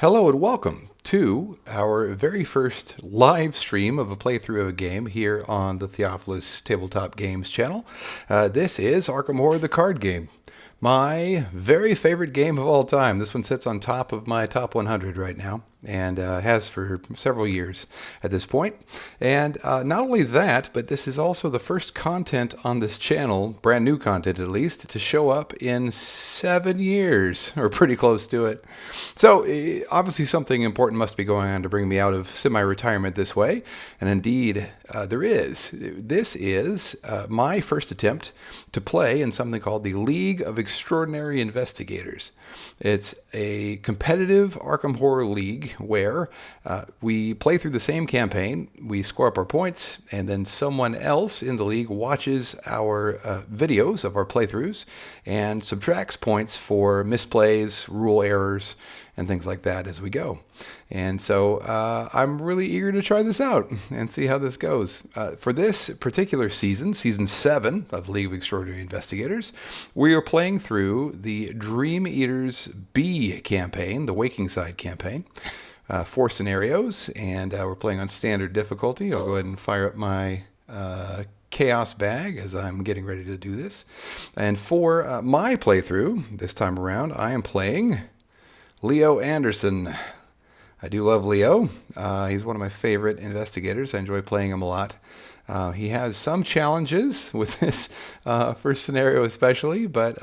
Hello and welcome to our very first live stream of a playthrough of a game here on the Theophilus Tabletop Games channel. This is Arkham Horror, the card game. My very favorite game of all time. This one sits on top of my top 100 right now, and has for several years at this point. And not only that, but this is also the first content on this channel, brand new content at least, to show up in 7 years, or pretty close to it. So obviously something important must be going on to bring me out of semi-retirement this way, and indeed there is. This is my first attempt to play in something called the League of Extraordinary Investigators. It's a competitive Arkham Horror League where we play through the same campaign, we score up our points, and then someone else in the league watches our videos of our playthroughs and subtracts points for misplays, rule errors, and things like that as we go. And so I'm really eager to try this out and see how this goes. For this particular season, Season 7 of League of Extraordinary Investigators, we are playing through the Dream Eaters B campaign, the Waking Side campaign. 4 scenarios, and we're playing on standard difficulty. I'll go ahead and fire up my chaos bag as I'm getting ready to do this. And for my playthrough this time around, I am playing Leo Anderson. I do love Leo. He's one of my favorite investigators. I enjoy playing him a lot. He has some challenges with this first scenario especially, but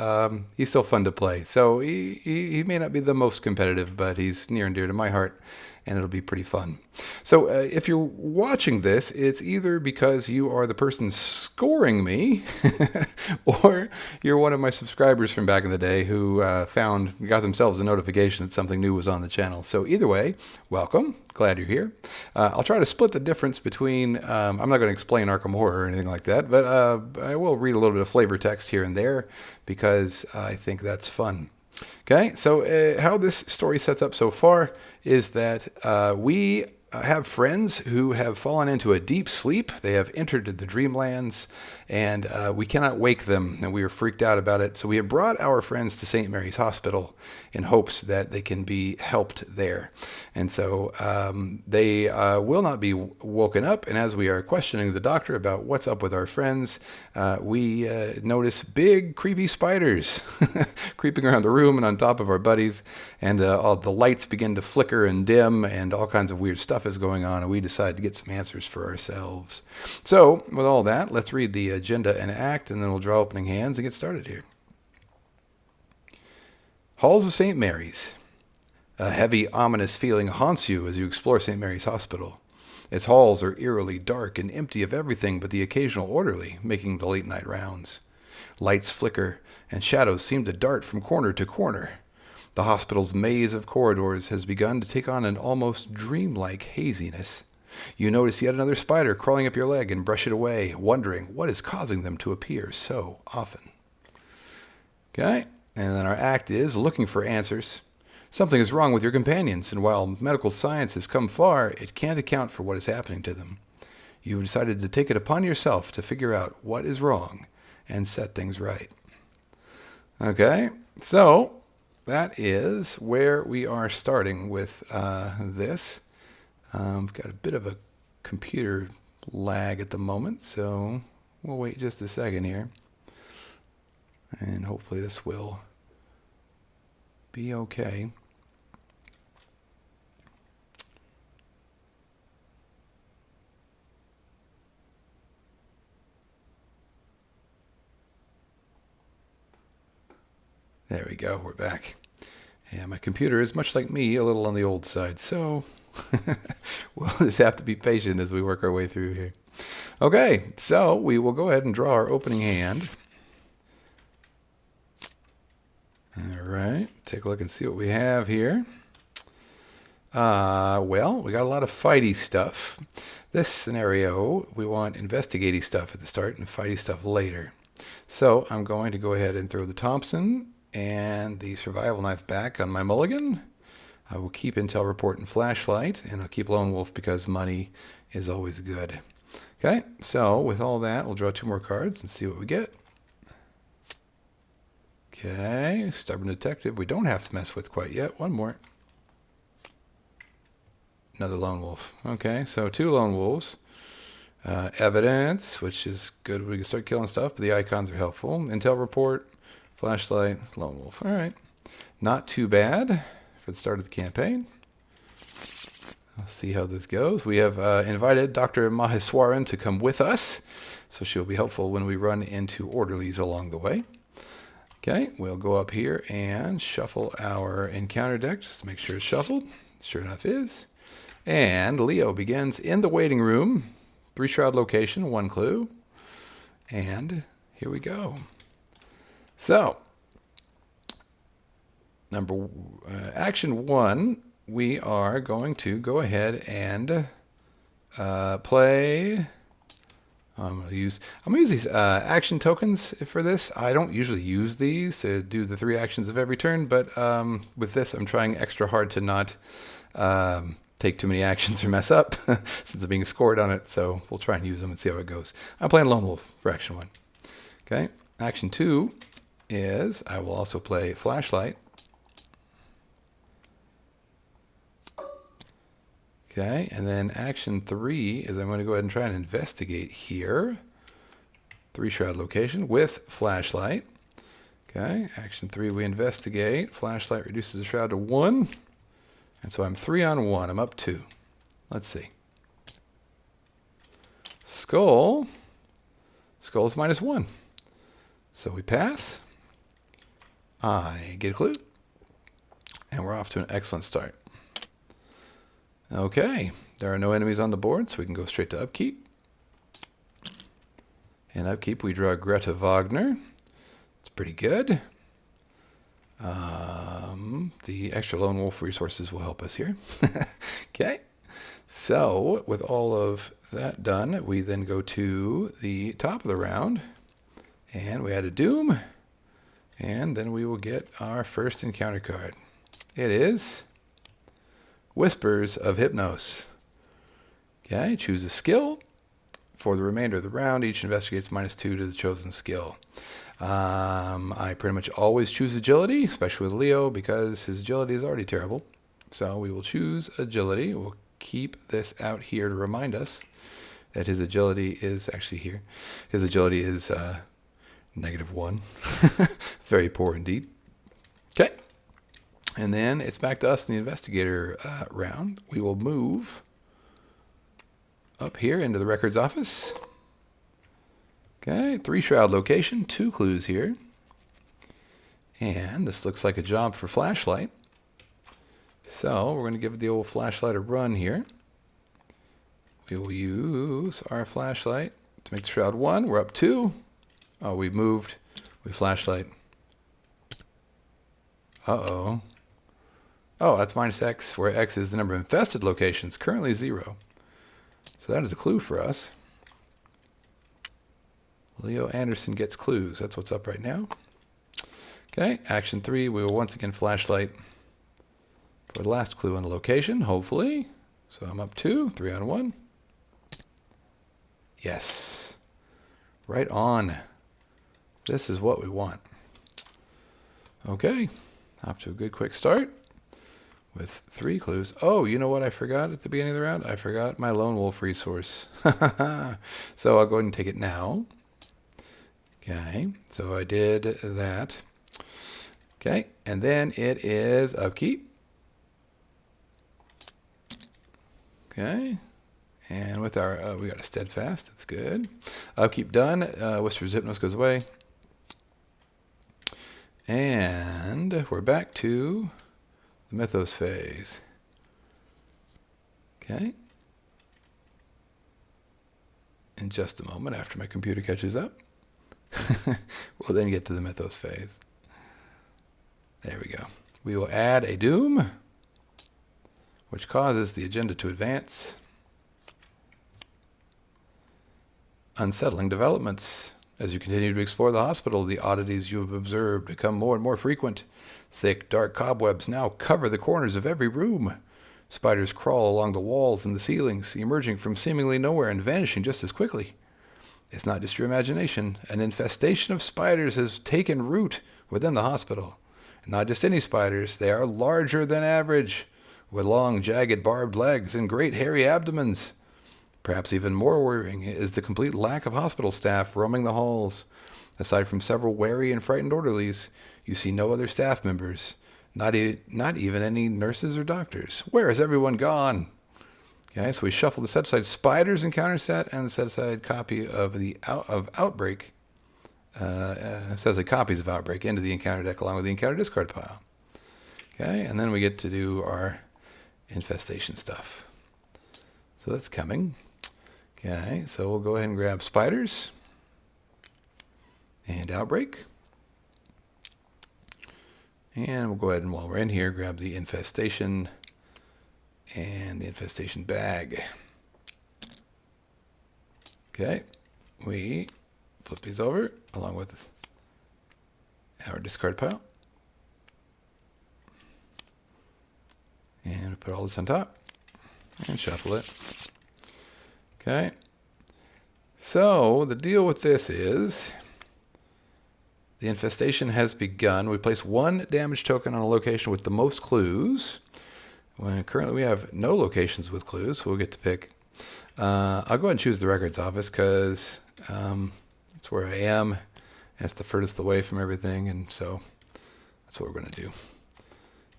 he's still fun to play. So he may not be the most competitive, but he's near and dear to my heart, and it'll be pretty fun. So if you're watching this, it's either because you are the person scoring me, or you're one of my subscribers from back in the day who got themselves a notification that something new was on the channel. So either way, welcome. Glad you're here. I'll try to split the difference between, I'm not going to explain Arkham Horror or anything like that, but I will read a little bit of flavor text here and there because I think that's fun. Okay, so how this story sets up so far is that we have friends who have fallen into a deep sleep. They have entered the dreamlands, and we cannot wake them, and we are freaked out about it. So we have brought our friends to St. Mary's Hospital in hopes that they can be helped there. And so they will not be woken up, and as we are questioning the doctor about what's up with our friends, we notice big creepy spiders creeping around the room and on top of our buddies, and all the lights begin to flicker and dim, and all kinds of weird stuff is going on, and we decide to get some answers for ourselves. So with all that, let's read the agenda and act, and then we'll draw opening hands and get started here. Halls of St. Mary's. A heavy, ominous feeling haunts you as you explore St. Mary's Hospital. Its halls are eerily dark and empty of everything but the occasional orderly making the late-night rounds. Lights flicker, and shadows seem to dart from corner to corner. The hospital's maze of corridors has begun to take on an almost dreamlike haziness. You notice yet another spider crawling up your leg and brush it away, wondering what is causing them to appear so often. Okay, and then our act is looking for answers. Something is wrong with your companions, and while medical science has come far, it can't account for what is happening to them. You've decided to take it upon yourself to figure out what is wrong and set things right. Okay, so that is where we are starting with this. We've got a bit of a computer lag at the moment, so we'll wait just a second here. And hopefully this will be okay. There we go, we're back. And my computer is much like me, a little on the old side, so we'll just have to be patient as we work our way through here. Okay, so we will go ahead and draw our opening hand. All right, take a look and see what we have here. Well, we got a lot of fighty stuff. This scenario, we want investigative stuff at the start and fighty stuff later. So I'm going to go ahead and throw the Thompson and the survival knife back on my mulligan. I will keep intel report and flashlight, and I'll keep lone wolf because money is always good. Okay, so with all that, we'll draw 2 more cards and see what we get. Okay, stubborn detective. We don't have to mess with quite yet. 1 more. Another lone wolf. Okay, so 2 lone wolves. Evidence, which is good. We can start killing stuff, but the icons are helpful. Intel report, flashlight, lone wolf. All right. Not too bad for the start of the campaign. Let's see how this goes. We have invited Dr. Maheswaran to come with us, so she'll be helpful when we run into orderlies along the way. Okay, we'll go up here and shuffle our encounter deck just to make sure it's shuffled. Sure enough is. And Leo begins in the waiting room. 3 shroud location, 1 clue. And here we go. So, action 1, we are going to go ahead and play. I'm gonna use these action tokens for this. I don't usually use these to do the 3 actions of every turn, but with this, I'm trying extra hard to not take too many actions or mess up since I'm being scored on it. So we'll try and use them and see how it goes. I'm playing Lone Wolf for action 1. Okay, action 2 is I will also play Flashlight. Okay, and then action 3 is I'm going to go ahead and try and investigate here. 3 shroud location with Flashlight. Okay, action 3 we investigate. Flashlight reduces the shroud to 1. And so I'm 3 on 1. I'm up 2. Let's see. Skull. Skull's -1. So we pass. I get a clue. And we're off to an excellent start. Okay, there are no enemies on the board, so we can go straight to upkeep. And upkeep, we draw Greta Wagner. It's pretty good. The extra lone wolf resources will help us here. Okay, so with all of that done, we then go to the top of the round, and we add a Doom, and then we will get our first encounter card. It is Whispers of Hypnos. Okay, choose a skill. For the remainder of the round, each investigates -2 to the chosen skill. I pretty much always choose agility, especially with Leo, because his agility is already terrible. So we will choose agility. We'll keep this out here to remind us that his agility is actually here. His agility is -1. Very poor indeed. Okay. And then it's back to us in the investigator round. We will move up here into the records office. Okay, 3 shroud location, 2 clues here. And this looks like a job for Flashlight. So we're going to give the old Flashlight a run here. We will use our Flashlight to make the shroud 1. We're up 2. Oh, we moved. We Flashlight. Uh-oh. Oh, that's -X, where X is the number of infested locations, currently 0. So that is a clue for us. Leo Anderson gets clues. That's what's up right now. Okay, action 3, we will once again Flashlight for the last clue on the location, hopefully. So I'm up 2, 3 on 1. Yes. Right on. This is what we want. Okay, off to a good quick start with 3 clues. Oh, you know what I forgot at the beginning of the round? I forgot my lone wolf resource. So I'll go ahead and take it now. Okay, so I did that. Okay, and then it is upkeep. Okay, and with our, we got a steadfast, that's good. Upkeep done, Whispers of Hypnos goes away. And we're back to the Mythos phase. Okay. In just a moment after my computer catches up. We'll then get to the Mythos phase. There we go. We will add a Doom, which causes the agenda to advance. Unsettling developments. As you continue to explore the hospital, the oddities you have observed become more and more frequent. Thick, dark cobwebs now cover the corners of every room. Spiders crawl along the walls and the ceilings, emerging from seemingly nowhere and vanishing just as quickly. It's not just your imagination. An infestation of spiders has taken root within the hospital. And not just any spiders, they are larger than average, with long, jagged, barbed legs and great hairy abdomens. Perhaps even more worrying is the complete lack of hospital staff roaming the halls. Aside from several wary and frightened orderlies, you see no other staff members, not even any nurses or doctors. Where has everyone gone? Okay, so we shuffle the set-aside spiders encounter set and the set-aside copy of Outbreak. Set-aside copies of Outbreak into the encounter deck along with the encounter discard pile. Okay, and then we get to do our infestation stuff. So that's coming. Okay, so we'll go ahead and grab spiders and Outbreak. And we'll go ahead and, while we're in here, grab the infestation and the infestation bag. Okay, we flip these over along with our discard pile. And put all this on top and shuffle it. Okay, so the deal with this is the infestation has begun. We place 1 damage token on a location with the most clues. When currently we have no locations with clues, so we'll get to pick. I'll go ahead and choose the records office because that's where I am. And it's the furthest away from everything, and so that's what we're going to do.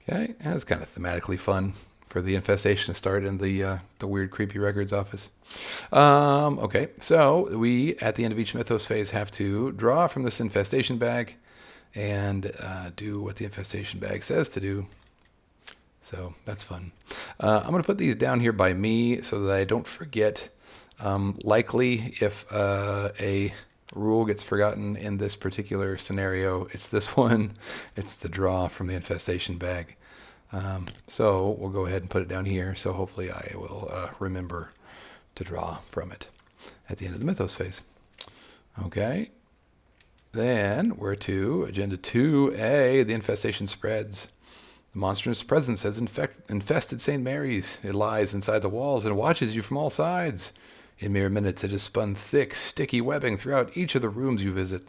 Okay, and it's kind of thematically fun for the infestation to start in the weird, creepy records office. Okay, so we, at the end of each Mythos phase, have to draw from this infestation bag and do what the infestation bag says to do. So that's fun. I'm going to put these down here by me so that I don't forget. Likely, if a rule gets forgotten in this particular scenario, it's this one. It's the draw from the infestation bag. So we'll go ahead and put it down here. So hopefully I will remember to draw from it at the end of the Mythos phase. Okay. Then we're to Agenda 2A, the infestation spreads. The monstrous presence has infested St. Mary's. It lies inside the walls and watches you from all sides. In mere minutes, it has spun thick, sticky webbing throughout each of the rooms you visit.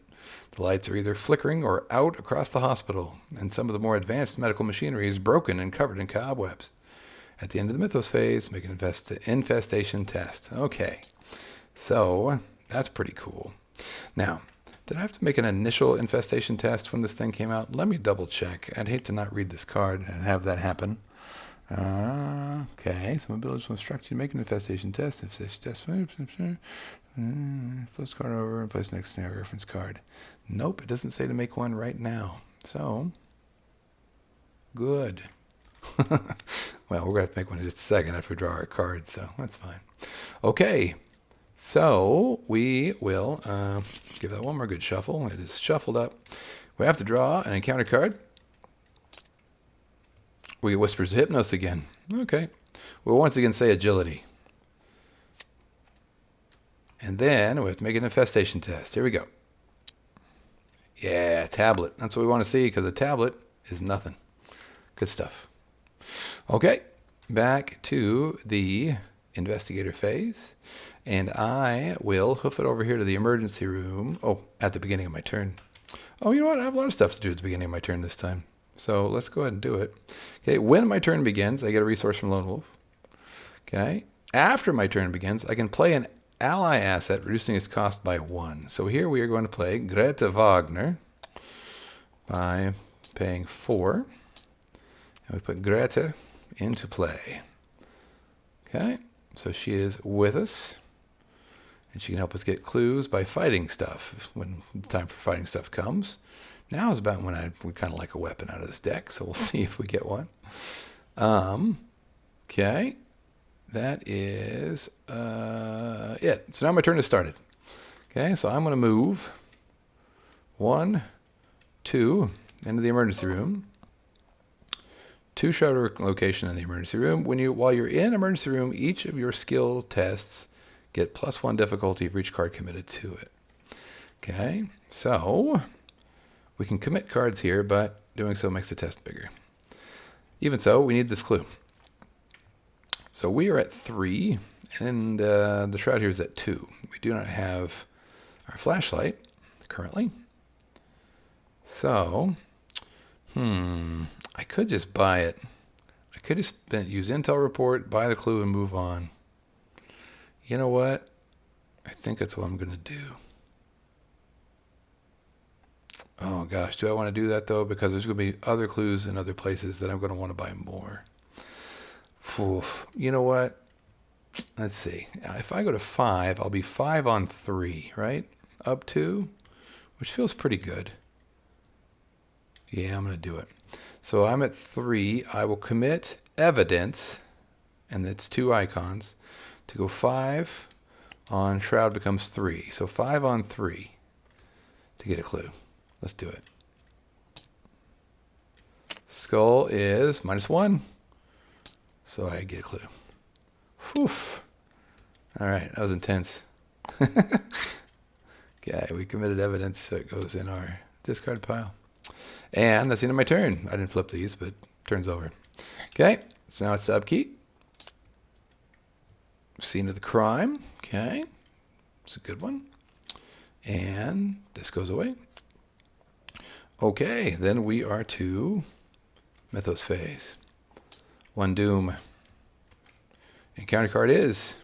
The lights are either flickering or out across the hospital, and some of the more advanced medical machinery is broken and covered in cobwebs. At the end of the Mythos phase, make an infestation test. Okay, so that's pretty cool. Now, did I have to make an initial infestation test when this thing came out? Let me double check. I'd hate to not read this card and have that happen. Okay, some abilities will instruct you to make an infestation test. Infestation test. Flip this card over and place next scenario reference card. Nope, it doesn't say to make one right now. So, good. Well, we're going to have to make one in just a second after we draw our card, so that's fine. Okay, so we will give that one more good shuffle. It is shuffled up. We have to draw an encounter card. We get Whispers of Hypnos again. Okay. We'll once again say agility. And then we have to make an infestation test. Here we go. Yeah, tablet. That's what we want to see because a tablet is nothing. Good stuff. Okay. Back to the investigator phase. And I will hoof it over here to the emergency room. Oh, at the beginning of my turn. Oh, you know what? I have a lot of stuff to do at the beginning of my turn this time. So let's go ahead and do it. Okay, when my turn begins, I get a resource from Lone Wolf. Okay, after my turn begins, I can play an ally asset, reducing its cost by 1. So here we are going to play Greta Wagner by paying 4. And we put Greta into play. Okay, so she is with us. And she can help us get clues by fighting stuff when the time for fighting stuff comes. Now is about when I would kind of like a weapon out of this deck, so we'll see if we get one. Okay, that is it. So now my turn has started. Okay, so I'm going to move 1, 2 into the emergency room. 2 shelter location in the emergency room. While you're in emergency room, each of your skill tests get +1 difficulty for each card committed to it. Okay, so we can commit cards here, but doing so makes the test bigger. Even so, we need this clue. So we are at 3, and the shroud here is at 2. We do not have our flashlight currently. So, I could just buy it. I could have use intel report, buy the clue, and move on. You know what? I think that's what I'm going to do. Oh gosh, do I want to do that though? Because there's going to be other clues in other places that I'm going to want to buy more. Oof. You know what? Let's see. If I go to 5, I'll be 5 on 3, right? Up 2, which feels pretty good. Yeah, I'm going to do it. So I'm at 3. I will commit evidence, and it's 2 icons, to go 5 on Shroud becomes 3. So 5 on 3 to get a clue. Let's do it. Skull is -1. So I get a clue. Whew. All right, that was intense. Okay, we committed evidence, so it goes in our discard pile. And that's the end of my turn. I didn't flip these, but turn's over. Okay, so now it's the upkeep. Scene of the crime. Okay, it's a good one. And this goes away. Okay, then we are to Mythos phase. 1 doom. And counter card is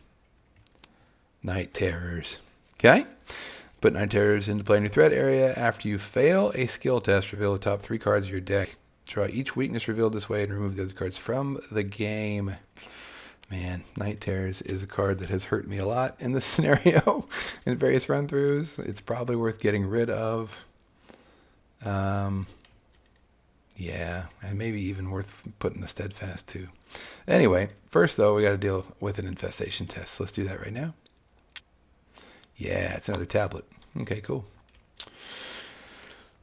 Night Terrors. Okay? Put Night Terrors into play in your threat area. After you fail a skill test, reveal the top 3 cards of your deck. Draw each weakness revealed this way and remove the other cards from the game. Man, Night Terrors is a card that has hurt me a lot in this scenario in various run-throughs. It's probably worth getting rid of. Yeah, and maybe even worth putting the Steadfast too. Anyway, first though, we got to deal with an infestation test. So let's do that right now. Yeah, it's another tablet. Okay, cool.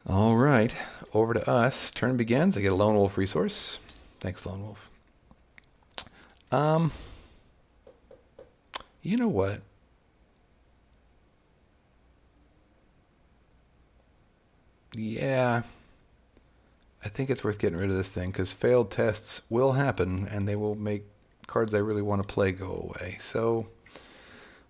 All right, over to us. Turn begins. I get a Lone Wolf resource. Thanks, Lone Wolf. You know what? Yeah, I think it's worth getting rid of this thing because failed tests will happen and they will make cards I really want to play go away. So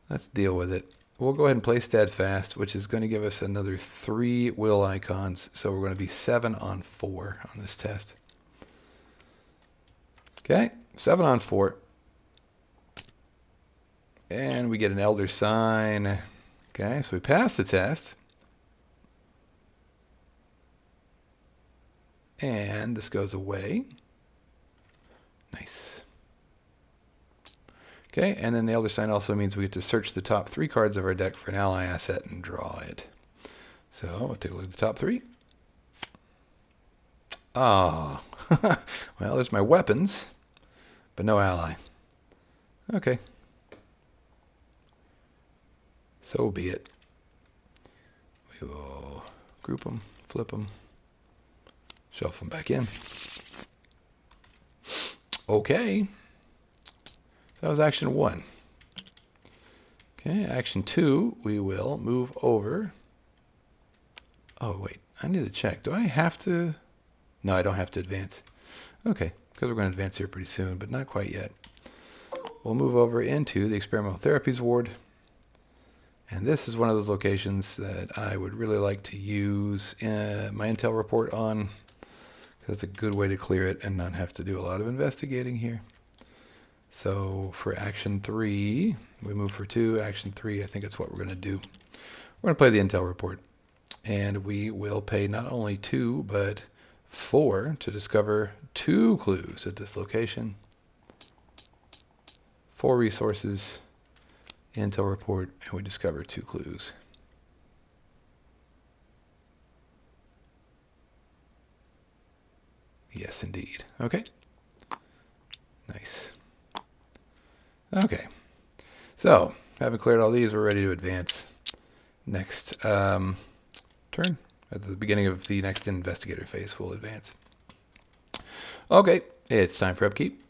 let's deal with it. We'll go ahead and play Steadfast, which is going to give us another 3 will icons. So we're going to be 7 on 4 on this test. Okay, 7 on 4. And we get an Elder Sign. Okay, so we pass the test. And this goes away. Nice. Okay, and then the Elder Sign also means we get to search the top 3 cards of our deck for an ally asset and draw it. So we'll take a look at the top 3. Ah, well, there's my weapons, but no ally. Okay. So be it. We will group them, flip them, shelf them back in. Okay. That was action 1. Okay, action 2, we will move over. Oh, wait, I need to check. Do I have to? No, I don't have to advance. Okay, because we're going to advance here pretty soon, but not quite yet. We'll move over into the Experimental Therapies Ward. And this is one of those locations that I would really like to use my intel report on, because it's a good way to clear it and not have to do a lot of investigating here. So for action 3, we move for 2. Action 3, I think that's what we're going to do. We're going to play the intel report. And we will pay not only 2, but 4 to discover 2 clues at this location. 4 resources, intel report, and we discover 2 clues. Yes, indeed. Okay. Nice. Okay. So, having cleared all these, we're ready to advance. Next turn. At the beginning of the next investigator phase, we'll advance. Okay, it's time for upkeep.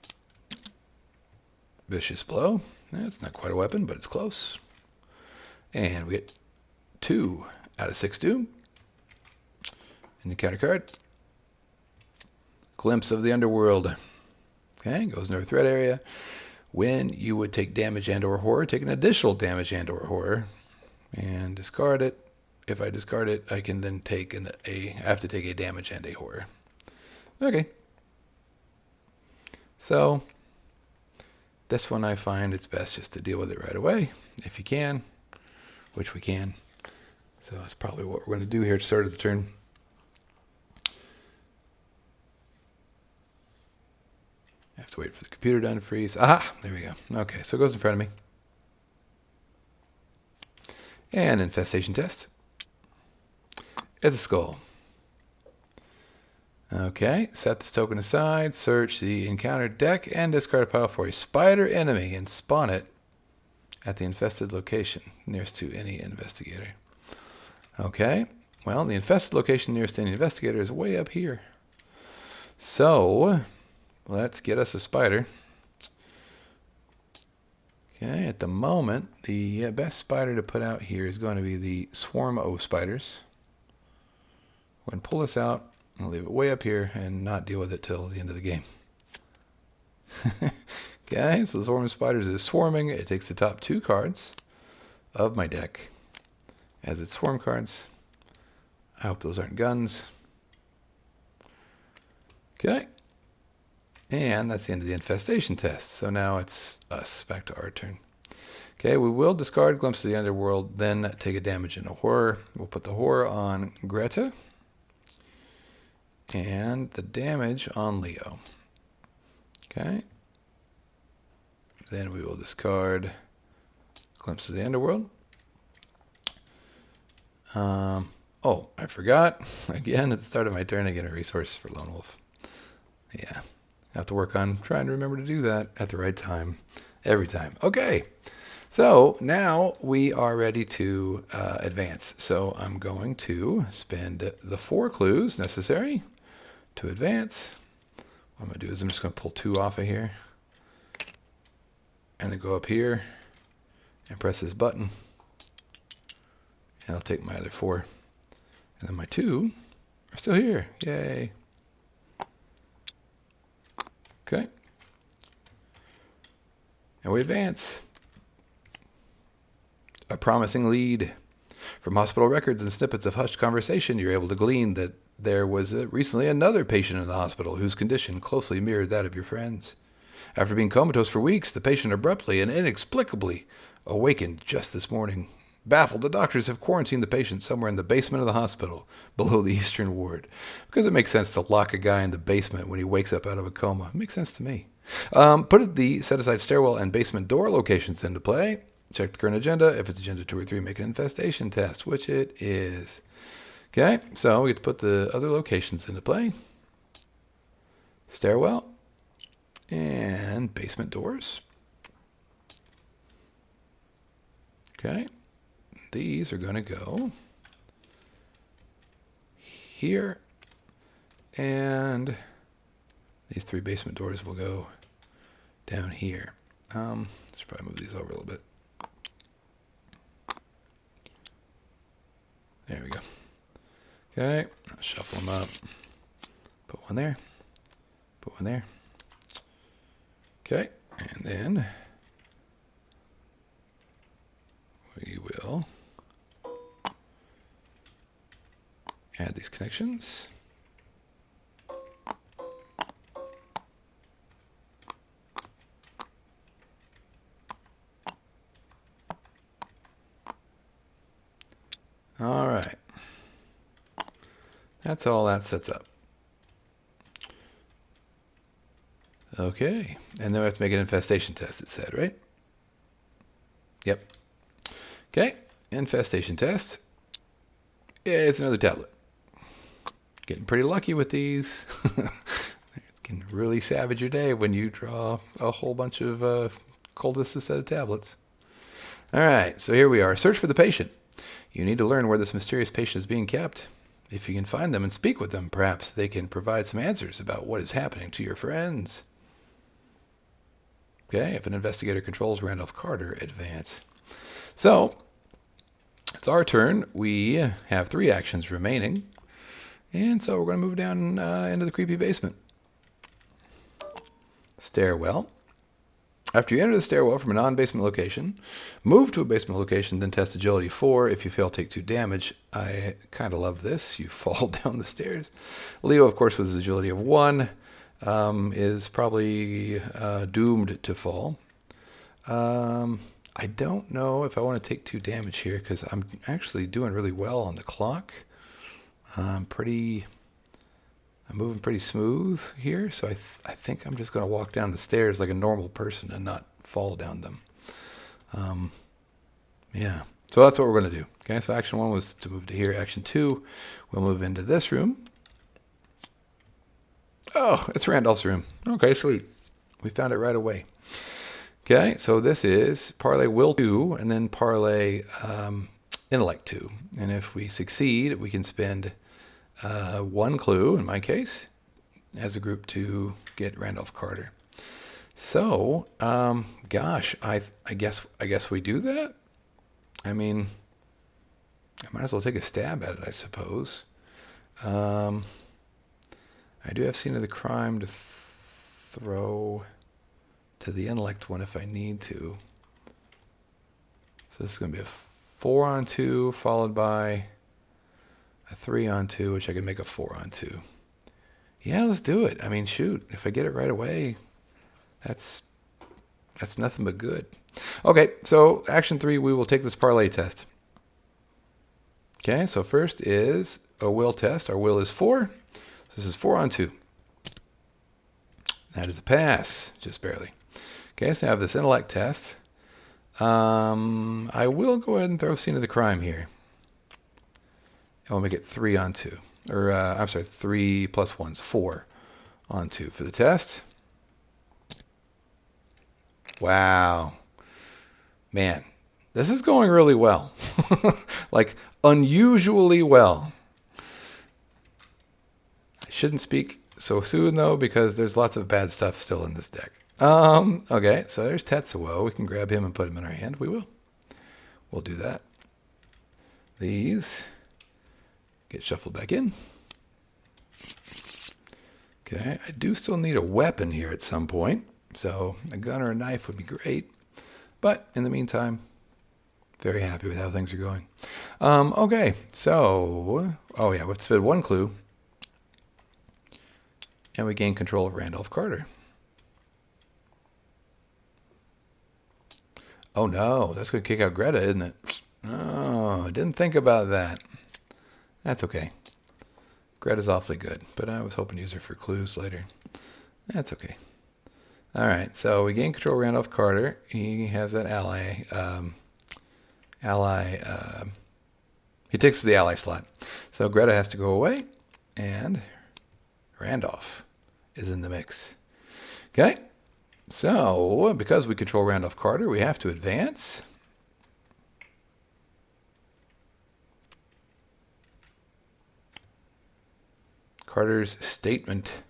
Vicious Blow. It's not quite a weapon, but it's close. And we get 2 out of 6 doom. And the counter card. Glimpse of the Underworld. Okay, goes into our threat area. When you would take damage and or horror, take an additional damage and or horror. And discard it. If I discard it, I can then take I have to take a damage and a horror. Okay. So this one I find it's best just to deal with it right away, if you can, which we can. So that's probably what we're going to do here at the start of the turn. I have to wait for the computer to unfreeze. Aha! There we go. Okay, so it goes in front of me. And infestation test. It's a skull. Okay, set this token aside, search the encountered deck, and discard a pile for a spider enemy and spawn it at the infested location nearest to any investigator. Okay, well, the infested location nearest to any investigator is way up here. So, let's get us a spider. Okay, at the moment, the best spider to put out here is going to be the Swarm O spiders. We're going to pull this out. I'll leave it way up here and not deal with it till the end of the game. Okay, so the Swarm of Spiders is swarming. It takes the top 2 cards of my deck as its swarm cards. I hope those aren't guns. Okay. And that's the end of the infestation test. So now it's us, back to our turn. Okay, we will discard Glimpse of the Underworld, then take a damage into Horror. We'll put the Horror on Greta. And the damage on Leo. Okay. Then we will discard Glimpse of the Underworld. Oh, I forgot. Again, at the start of my turn, I get a resource for Lone Wolf. Yeah. I have to work on trying to remember to do that at the right time. Every time. Okay. So now we are ready to advance. So I'm going to spend the 4 clues necessary to advance. What I'm going to do is I'm just going to pull 2 off of here. And then go up here and press this button. And I'll take my other 4. And then my 2 are still here. Yay. Okay. And we advance. A promising lead. From hospital records and snippets of hushed conversation, you're able to glean that there was recently another patient in the hospital whose condition closely mirrored that of your friends. After being comatose for weeks, the patient abruptly and inexplicably awakened just this morning. Baffled, the doctors have quarantined the patient somewhere in the basement of the hospital, below the Eastern Ward. Because it makes sense to lock a guy in the basement when he wakes up out of a coma. It makes sense to me. Put the set-aside stairwell and basement door locations into play. Check the current agenda. If it's agenda 2 or 3, make an infestation test, which it is. Okay, so we get to put the other locations into play. Stairwell and basement doors. Okay, these are going to go here, and these 3 basement doors will go down here. Should probably move these over a little bit. There we go. Okay, I'll shuffle them up. Put one there. Put one there. Okay, and then we will add these connections. All right. That's all that sets up. Okay, and then we have to make an infestation test, it said, right? Yep. Okay, infestation test. Yeah, it's another tablet. Getting pretty lucky with these. It can really savage your day when you draw a whole bunch of coldest set of tablets. All right, so here we are. Search for the patient. You need to learn where this mysterious patient is being kept. If you can find them and speak with them, perhaps they can provide some answers about what is happening to your friends. Okay, if an investigator controls Randolph Carter, advance. So, it's our turn. We have 3 actions remaining. And so we're going to move down into the creepy basement. Stairwell. After you enter the stairwell from a non-basement location, move to a basement location, then test agility 4. If you fail, take 2 damage. I kind of love this. You fall down the stairs. Leo, of course, was agility of 1. is probably doomed to fall. I don't know if I want to take 2 damage here because I'm actually doing really well on the clock. I'm moving pretty smooth here, so I think I'm just going to walk down the stairs like a normal person and not fall down them. Yeah, so that's what we're going to do. Okay, so action 1 was to move to here. Action 2, we'll move into this room. Oh, it's Randolph's room. Okay, sweet. We found it right away. Okay, so this is parlay will 2 and then parlay intellect 2. And if we succeed, we can spend 1 clue, in my case, as a group to get Randolph Carter. So, gosh, I guess we do that. I mean, I might as well take a stab at it, I suppose. I do have scene of the crime to throw to the intellect one if I need to. So this is going to be a 4-on-2 followed by a 3-on-2, which I can make a 4-on-2. Yeah, let's do it. I mean, shoot, if I get it right away, that's nothing but good. Okay, so action 3, we will take this parlay test. Okay, so first is a will test. Our will is 4. So this is 4-on-2. That is a pass, just barely. Okay, so I have this intellect test. I will go ahead and throw scene of the crime here. And we'll make it 3-on-2. Or, I'm sorry, 3 plus 1's 4-on-2 for the test. Wow. Man, this is going really well. Like, unusually well. I shouldn't speak so soon, though, because there's lots of bad stuff still in this deck. Okay, so there's Tetsuo. We can grab him and put him in our hand. We will. We'll do that. These get shuffled back in. Okay, I do still need a weapon here at some point. So a gun or a knife would be great. But in the meantime, very happy with how things are going. Okay, so, oh yeah, let's spend 1 clue. And we gain control of Randolph Carter. Oh no, that's going to kick out Greta, isn't it? Oh, I didn't think about that. That's okay. Greta's awfully good, but I was hoping to use her for clues later. That's okay. All right, so we gain control of Randolph Carter. He has that ally. He takes the ally slot. So Greta has to go away, and Randolph is in the mix. Okay, so because we control Randolph Carter, we have to advance. Carter's statement.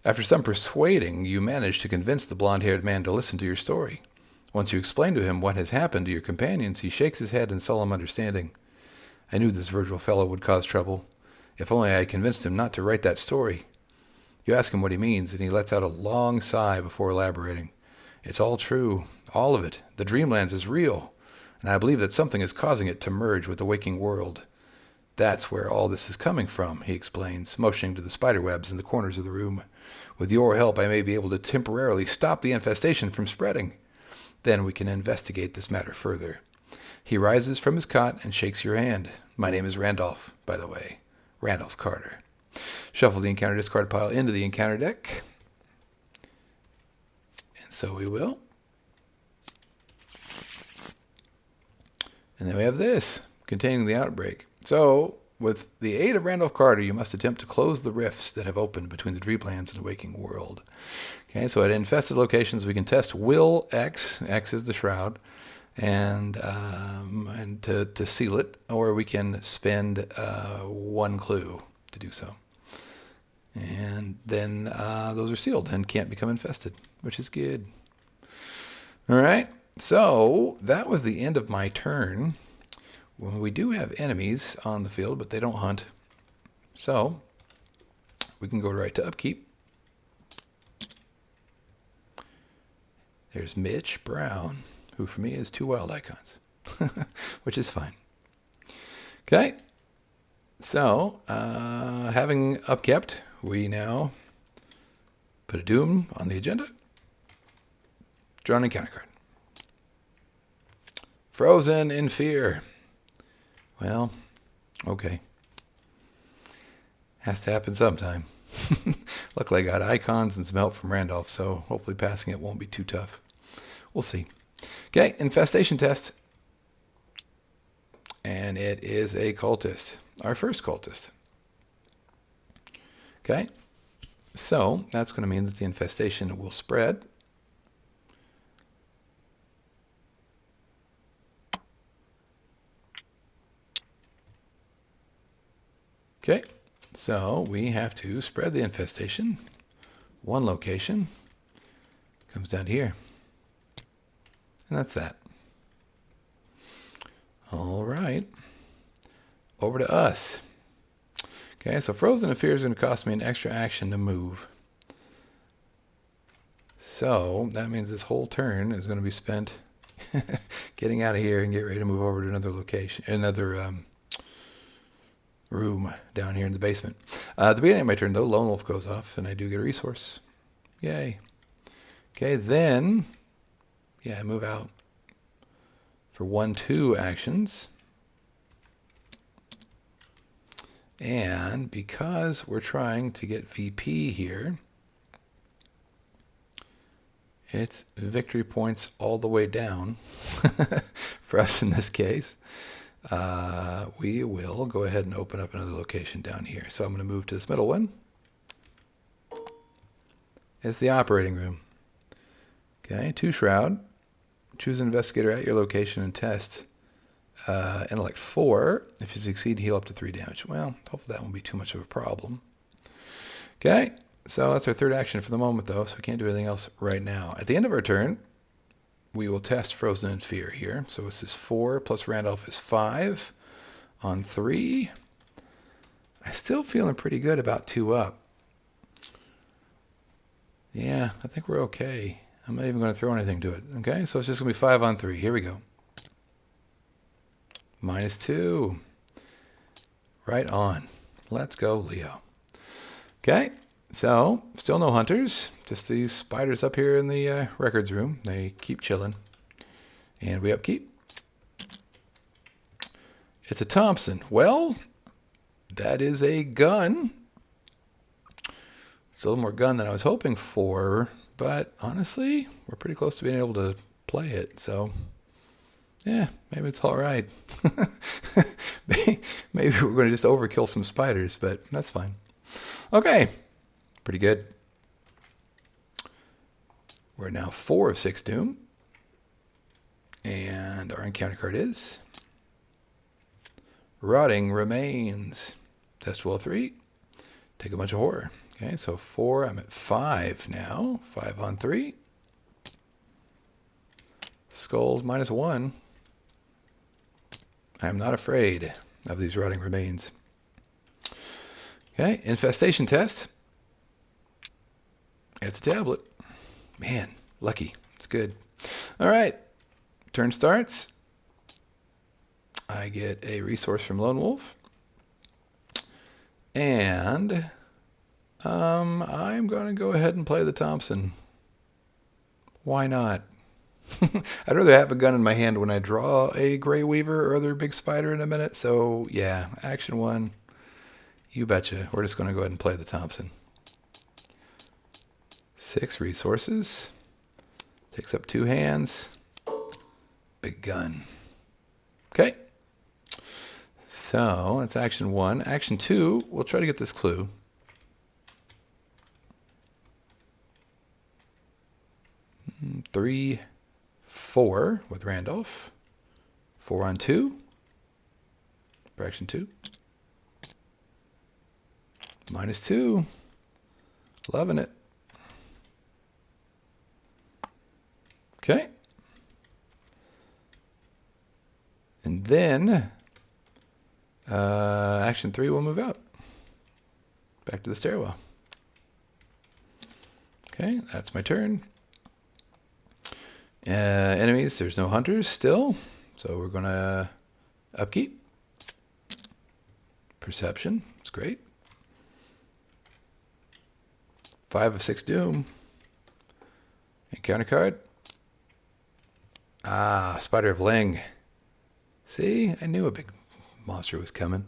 After some persuading, you manage to convince the blonde-haired man to listen to your story. Once you explain to him what has happened to your companions, he shakes his head in solemn understanding. I knew this Virgil fellow would cause trouble. If only I had convinced him not to write that story. You ask him what he means, and he lets out a long sigh before elaborating. It's all true, all of it. The Dreamlands is real, and I believe that something is causing it to merge with the waking world. That's where all this is coming from, he explains, motioning to the spiderwebs in the corners of the room. With your help, I may be able to temporarily stop the infestation from spreading. Then we can investigate this matter further. He rises from his cot and shakes your hand. My name is Randolph, by the way. Randolph Carter. Shuffle the encounter discard pile into the encounter deck. And so we will. And then we have this, containing the outbreak. So, with the aid of Randolph Carter, you must attempt to close the rifts that have opened between the Dreamlands and the waking world. Okay, so at infested locations, we can test Will X. X is the shroud. And to seal it, or we can spend 1 clue to do so. And then those are sealed and can't become infested, which is good. All right, so that was the end of my turn. Well, we do have enemies on the field, but they don't hunt. So we can go right to upkeep. There's Mitch Brown, who for me is 2 wild icons, which is fine. Okay, so having upkept, we now Put a Doom on the agenda. Draw an encounter card. Frozen in Fear. Well, okay. Has to happen sometime. Luckily, I got icons and some help from Randolph, so hopefully passing it won't be too tough. We'll see. Okay, infestation test. And it is a cultist. Our first cultist. Okay, so that's going to mean that the infestation will spread. Okay, so we have to spread the infestation. One location comes down to here. And that's that. All right. Over to us. Okay, so Frozen in Fear is going to cost me an extra action to move. So that means this whole turn is going to be spent getting out of here and get ready to move over to another location, another room down here in the basement. At the beginning of my turn, though, Lone Wolf goes off, and I do get a resource. Yay. Okay, then, yeah, I move out for 1-2 actions. And because we're trying to get VP here, it's victory points all the way down for us in this case. We will go ahead and open up another location down here. So I'm going to move to this middle one. It's the operating room. Okay, 2 Shroud. Choose an investigator at your location and test. Intellect 4. If you succeed, heal up to 3 damage. Well, hopefully that won't be too much of a problem. Okay, so that's our third action for the moment, though, so we can't do anything else right now. At the end of our turn, we will test Frozen in Fear here. So this is 4 plus Randolph is 5 on 3. I'm still feeling pretty good about 2 up. Yeah, I think we're okay. I'm not even going to throw anything to it. Okay, so it's just going to be 5 on 3. Here we go. -2. Right on. Let's go, Leo. Okay, so still no hunters. Just these spiders up here in the records room. They keep chilling. And we upkeep. It's a Thompson. Well, that is a gun. It's a little more gun than I was hoping for. But honestly, we're pretty close to being able to play it. So, yeah, maybe it's all right. Maybe we're going to just overkill some spiders, but that's fine. Okay, pretty good. We're now 4 of 6 Doom. And our encounter card is Rotting Remains. Test roll 3. Take a bunch of horror. Okay, so 4. I'm at 5 now. 5 on 3. Skulls -1. I'm not afraid of these Rotting Remains. Okay, infestation test. It's a tablet. Man, lucky. It's good. All right, turn starts. I get a resource from Lone Wolf. And I'm going to go ahead and play the Thompson. Why not? I'd rather have a gun in my hand when I draw a Grey Weaver or other big spider in a minute. So, yeah, action 1. You betcha. We're just going to go ahead and play the Thompson. 6 resources. Takes up 2 hands. Big gun. Okay. So, that's action 1. Action 2, we'll try to get this clue. Three, 4 with Randolph. 4 on 2. For action 2. -2. Loving it. Okay. And then action 3 will move out. Back to the stairwell. Okay, that's my turn. Enemies, there's no hunters still. So we're going to upkeep. Perception, it's great. 5 of 6 doom. Encounter card. Ah, Spider of Ling. See, I knew a big monster was coming.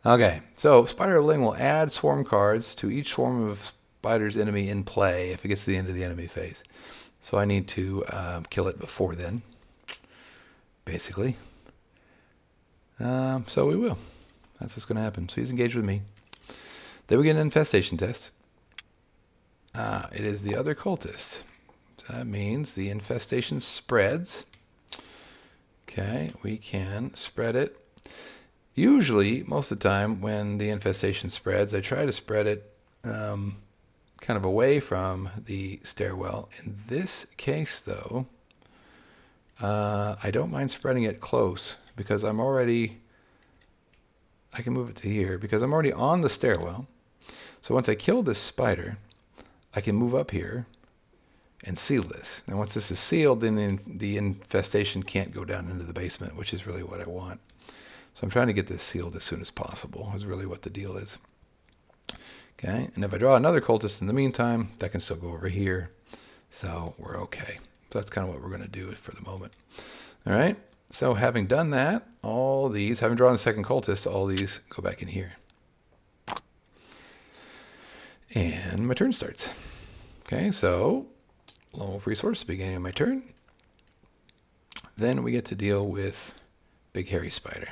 Okay, so Spider of Ling will add swarm cards to each swarm of Spider's enemy in play if it gets to the end of the enemy phase. So I need to kill it before then, basically. So we will. That's what's going to happen. So he's engaged with me. Then we get an infestation test. It is the other cultist. So that means the infestation spreads. Okay, we can spread it. Usually, most of the time, when the infestation spreads, I try to spread it kind of away from the stairwell. In this case, though, I don't mind spreading it close because I'm already... I can move it to here because I'm already on the stairwell. So once I kill this spider, I can move up here and seal this. And once this is sealed, then the infestation can't go down into the basement, which is really what I want. So I'm trying to get this sealed as soon as possible, is really what the deal is. Okay, and if I draw another cultist in the meantime, that can still go over here. So we're okay. So that's kind of what we're going to do for the moment. All right, so having done that, all these, having drawn the second cultist, all these go back in here. And my turn starts. Okay, so low of resource, beginning of my turn. Then we get to deal with Big Hairy Spider.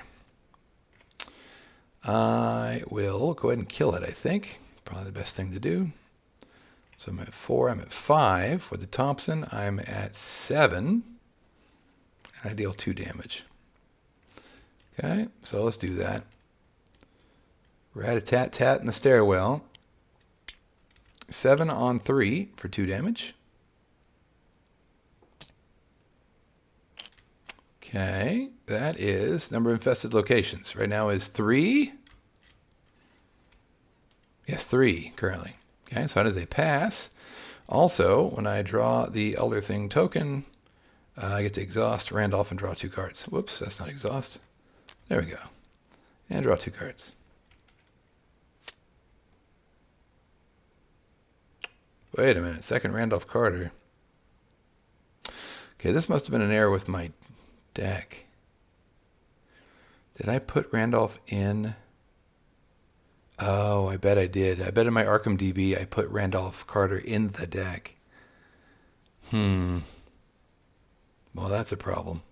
I will go ahead and kill it, I think. Probably the best thing to do. So I'm at 4, I'm at 5. With the Thompson, I'm at 7. And I deal 2 damage. Okay, so let's do that. Rat-a-tat-tat in the stairwell. 7 on 3 for 2 damage. Okay, that is number of infested locations. Right now is 3. Yes, 3 currently. Okay, so that is a pass. Also, when I draw the Elder Thing token, I get to exhaust Randolph and draw 2 cards. Whoops, that's not exhaust. There we go. And draw 2 cards. Wait a minute, second Randolph Carter. Okay, this must have been an error with my deck. Did I put Randolph in? Oh, I bet I did. I bet in my Arkham DB I put Randolph Carter in the deck. Well, that's a problem.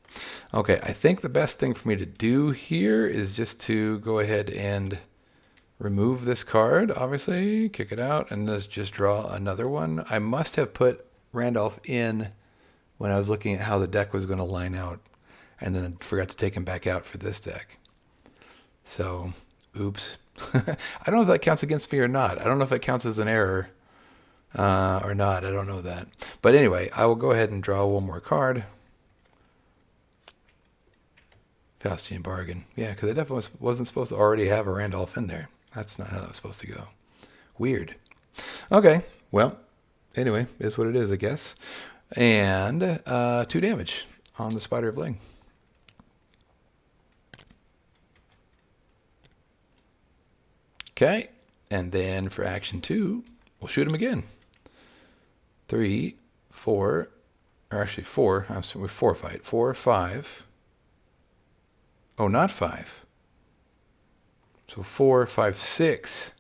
Okay, I think the best thing for me to do here is just to go ahead and remove this card, obviously, kick it out, and let's just draw another one. I must have put Randolph in when I was looking at how the deck was going to line out, and then I forgot to take him back out for this deck. So, oops. I don't know if that counts against me or not. I don't know if it counts as an error or not. I don't know that. But anyway, I will go ahead and draw one more card. Faustian Bargain. Yeah, because I definitely wasn't supposed to already have a Randolph in there. That's not how that was supposed to go. Weird. Okay, well, anyway, is what it is, I guess. And 2 damage on the Spider of Ling. Okay, and then for action 2, we'll shoot him again. 3, 4, or actually 4, I'm sorry, 4 fight. 4, 5. Oh, not 5. So 4, 5, 6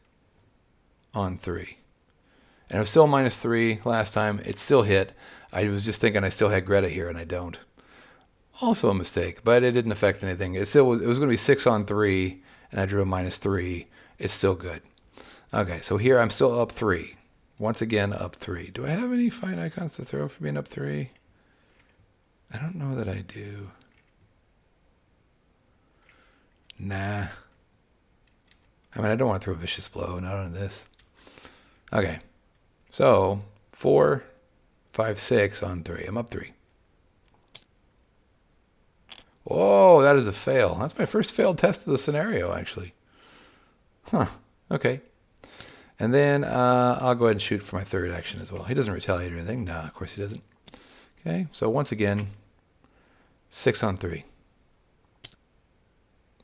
on 3. And it was still -3 last time. It still hit. I was just thinking I still had Greta here, and I don't. Also a mistake, but it didn't affect anything. It was going to be 6 on 3, and I drew a -3. It's still good. Okay, so here I'm still up 3. Once again, up 3. Do I have any fight icons to throw for being up 3? I don't know that I do. Nah. I mean, I don't want to throw a vicious blow, not on this. Okay, so 4, 5, 6 on 3. I'm up 3. Whoa, that is a fail. That's my first failed test of the scenario, actually. Huh, okay. And then I'll go ahead and shoot for my 3rd action as well. He doesn't retaliate or anything. No, of course he doesn't. Okay, so once again, 6 on 3.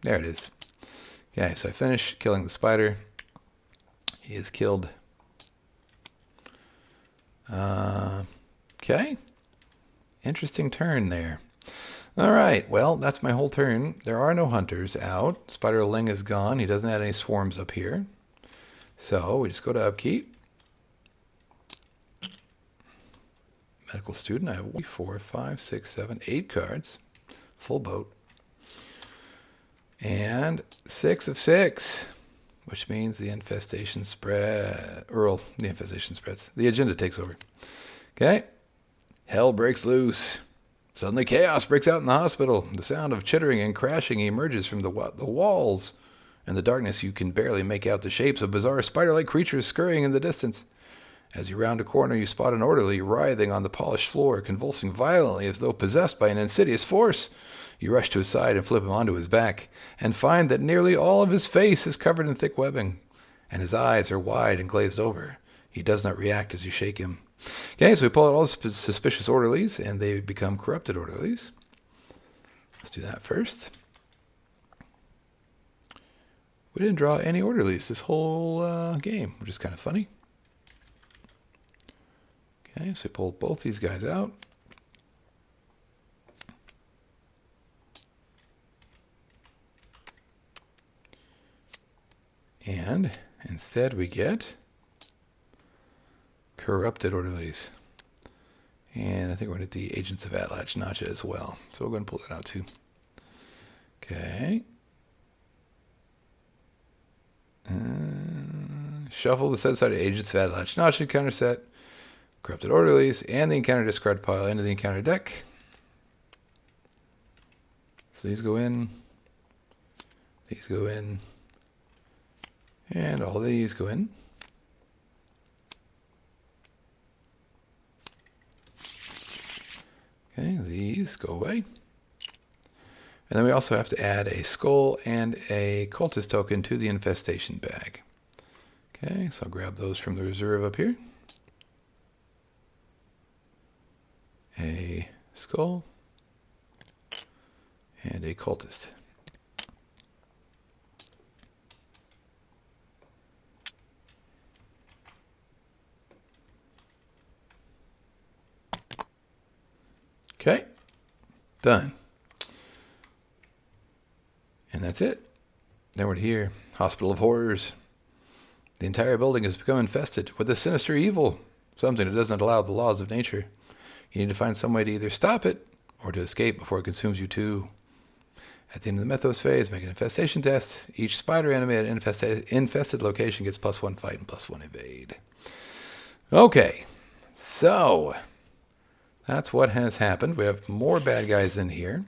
There it is. Okay, so I finish killing the spider. He is killed. Okay. Interesting turn there. All right, well, that's my whole turn. There are no hunters out. Spider Ling is gone. He doesn't have any swarms up here. So we just go to upkeep. Medical student. I have 1, 4, 5, 6, 7, 8 cards. Full boat. And 6 of 6, which means the infestation spread. The infestation spreads. The agenda takes over. Okay. Hell breaks loose. Suddenly chaos breaks out in the hospital. The sound of chittering and crashing emerges from the walls. In the darkness, you can barely make out the shapes of bizarre spider-like creatures scurrying in the distance. As you round a corner, you spot an orderly writhing on the polished floor, convulsing violently as though possessed by an insidious force. You rush to his side and flip him onto his back, and find that nearly all of his face is covered in thick webbing, and his eyes are wide and glazed over. He does not react as you shake him. Okay, so we pull out all the suspicious orderlies, and they become corrupted orderlies. Let's do that first. We didn't draw any orderlies this whole game, which is kind of funny. Okay, so we pull both these guys out. And instead we get corrupted orderlies. And I think we're going to get the Agents of LXI as well. So we'll go ahead and pull that out too. Okay. Shuffle the set aside Agents of LXI counter set, corrupted orderlies, and the encounter discard pile into the encounter deck. So these go in. These go in. And all these go in. Okay, these go away. And then we also have to add a skull and a cultist token to the infestation bag. Okay, so I'll grab those from the reserve up here. A skull and a cultist. Okay, done. And that's it. Then we're here, Hospital of Horrors. The entire building has become infested with a sinister evil, something that doesn't allow the laws of nature. You need to find some way to either stop it or to escape before it consumes you too. At the end of the mythos phase, make an infestation test. Each spider enemy at an infested location gets +1 fight and +1 evade. Okay, so that's what has happened. We have more bad guys in here.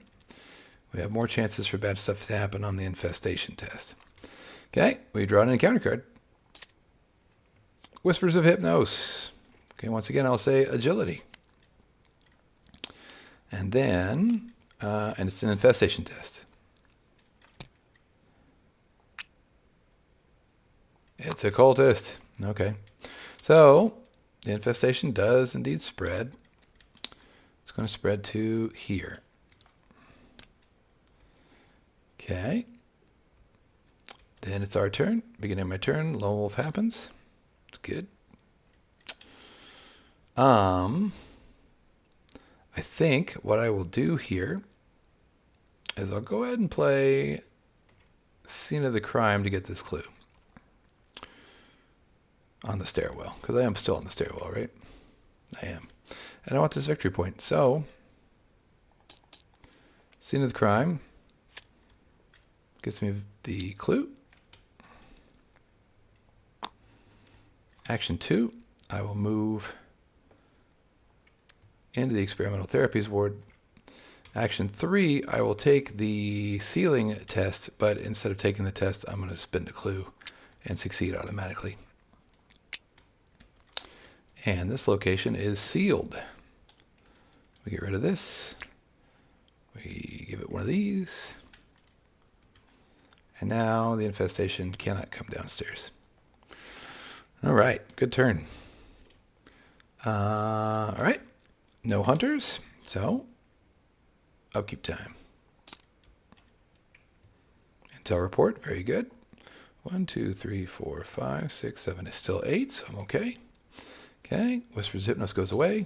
We have more chances for bad stuff to happen on the infestation test. Okay, we draw an encounter card. Whispers of Hypnos. Okay, once again, I'll say agility. And then, and it's an infestation test. It's a cultist. Okay. So, the infestation does indeed spread. It's going to spread to here. Okay. Then it's our turn. Beginning of my turn, Lone Wolf happens. It's good. I think what I will do here is I'll go ahead and play Scene of the Crime to get this clue. On the stairwell, because I am still on the stairwell, right? I am. And I want this victory point. So, Scene of the Crime gets me the clue. Action 2, I will move into the experimental therapies ward. Action 3, I will take the sealing test, but instead of taking the test, I'm going to spin the clue and succeed automatically. And this location is sealed. We get rid of this. We give it one of these. And now the infestation cannot come downstairs. All right, good turn. All right, no hunters, so upkeep time. Intel report, very good. 1, 2, 3, 4, 5, 6, 7 is still 8, so I'm okay. Okay, Whispers Hypnos goes away.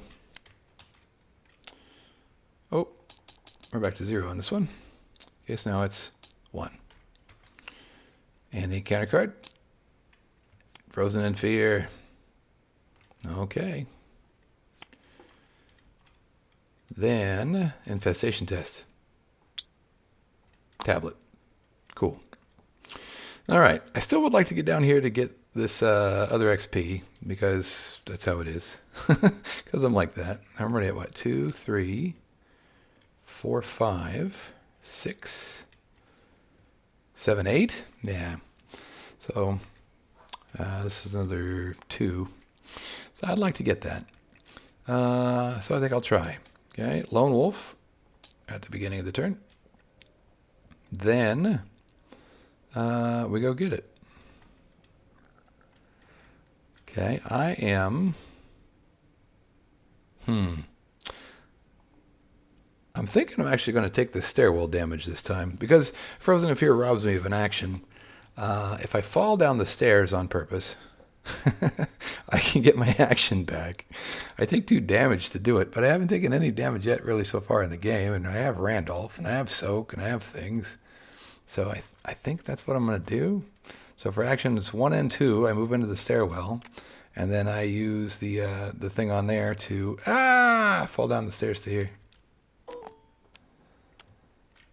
Oh, we're back to 0 on this one. Okay, so now it's 1. And the counter card. Frozen in Fear. Okay. Then, Infestation Test. Tablet. Cool. All right. I still would like to get down here to get this other XP, because that's how it is. Because I'm like that. I'm already at what? 2, 3, 4, 5, 6, 7, 8? Yeah. So, this is another 2. So I'd like to get that. So I think I'll try. Okay, Lone Wolf at the beginning of the turn. Then we go get it. Okay, I am... I'm thinking I'm actually going to take the stairwell damage this time, because Frozen in Fear robs me of an action. If I fall down the stairs on purpose, I can get my action back. I take 2 damage to do it, but I haven't taken any damage yet really so far in the game, and I have Randolph, and I have Soak, and I have things. So I think that's what I'm going to do. So for actions 1 and 2, I move into the stairwell, and then I use the thing on there to fall down the stairs to here.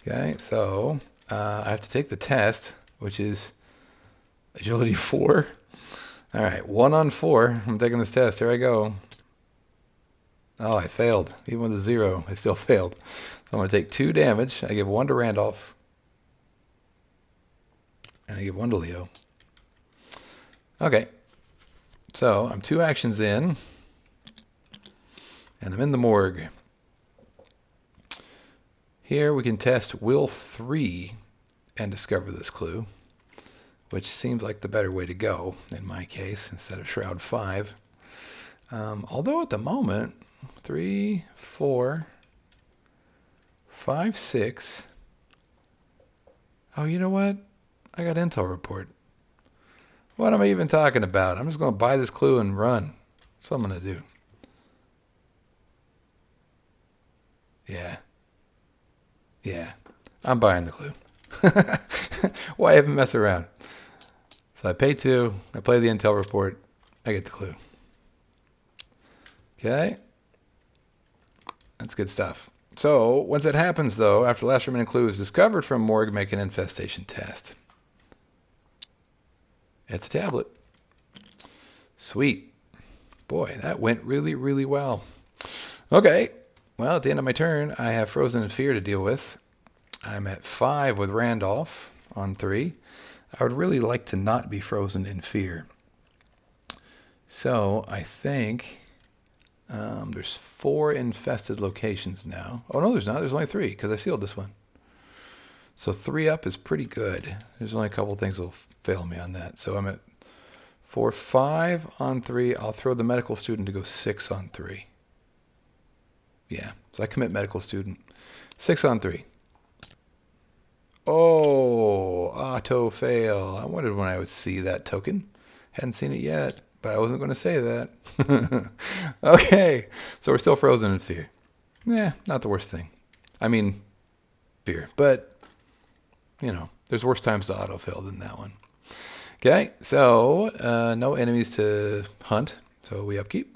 Okay, so I have to take the test, which is agility 4. All right, 1 on 4. I'm taking this test. Here I go. Oh, I failed. Even with a 0, I still failed. So I'm going to take 2 damage. I give 1 to Randolph. And I give 1 to Leo. Okay. So I'm 2 actions in. And I'm in the morgue. Here we can test Will 3 and discover this clue, which seems like the better way to go in my case instead of Shroud 5. Although at the moment, 3, 4, 5, 6. Oh, you know what? I got intel report. What am I even talking about? I'm just going to buy this clue and run. That's what I'm going to do. Yeah. Yeah. I'm buying the clue. Why even mess around? So I pay 2. I play the intel report. I get the clue. Okay. That's good stuff. So once that happens, though, after the last remaining clue is discovered from morgue, make an infestation test. It's a tablet. Sweet. Boy, that went really, really well. Okay. Well, at the end of my turn, I have Frozen in Fear to deal with. I'm at 5 with Randolph on 3. I would really like to not be Frozen in Fear. So I think there's 4 infested locations now. Oh, no, there's not. There's only 3 because I sealed this one. So 3 up is pretty good. There's only a couple things that will fail me on that. So I'm at 4, 5 on 3. I'll throw the medical student to go 6 on 3. Yeah, so I commit medical student. 6 on 3. Oh, auto fail. I wondered when I would see that token. Hadn't seen it yet, but I wasn't going to say that. Okay, so we're still Frozen in Fear. Yeah, not the worst thing. I mean, fear, but, you know, there's worse times to auto fail than that one. Okay, so no enemies to hunt, so we upkeep.